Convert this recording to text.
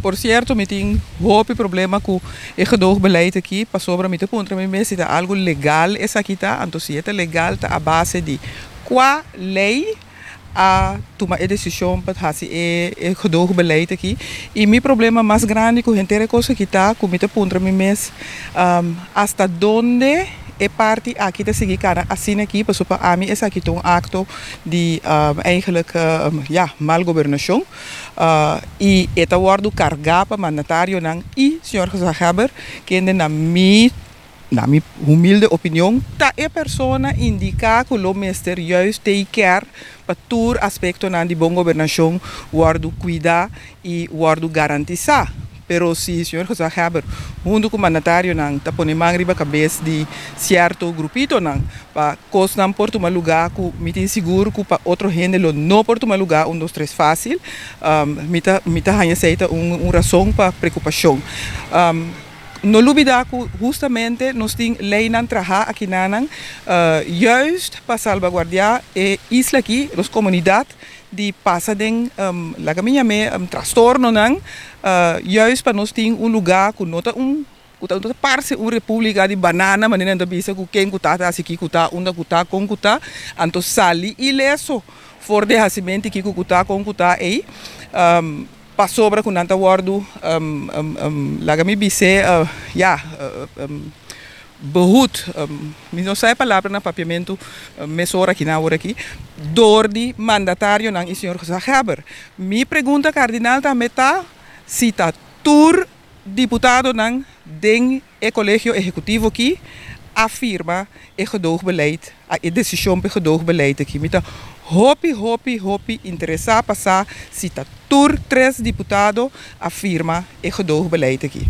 Por cierto, me tem hope problema com o gedoogbeleid aqui, para sobre me te pontra me se tá algo legal essa aqui tá, então se é legal tá a base de qua lei a tomar a decisão para fazer o gedoogbeleid aqui. E meu problema mais grande com a inteira coisa que tá, com me te pontra me mes, hasta donde é parte aqui te seguir cara assim aqui para super a mim essa aqui um acto de eigenlijk ja malgovernação e eta wordt carga para mandatário não e senhor Gezaghebber que na minha humilde opinião tá é persona indica que o ministério juist take care para todo aspecto na de boa governação wordt cuidar e wordt garantizar. Pero se o senhor Gezaghebber, junto com o mandatário, não está pondo mão riba cabeça de certo grupito, não, para coisa não por tomar lugar, que me tem seguro que para outro gênero não por tomar lugar, dos três fácil, me tá aceita razão para preocupação. Não olvidar que justamente nós temos lei na trabalhar aqui na juist para salvaguardar a isla aqui, as comunidades de passa den la caminha me transtorno não juist para nós ter lugar que nota kuta parse república de banana maneira da bisa ku quem kuta assim que kuta onda kuta com kuta anto sali ileso for de recimento que kuta com kuta aí passobra com nanta wordo laga mi bise ja behoed, não sei a palavra na papiamento, mesora aqui na hora aqui, door de mandatário ng senhor Gezaghebber. Mi pergunta cardinal também tá se tá tur deputado ng den e colégio executivo aqui afirma e gedoogbeleid, a decisão para gedoogbeleid aqui. Mita hopi interessar passar se tá tur 3 deputado afirma e gedoogbeleid aqui.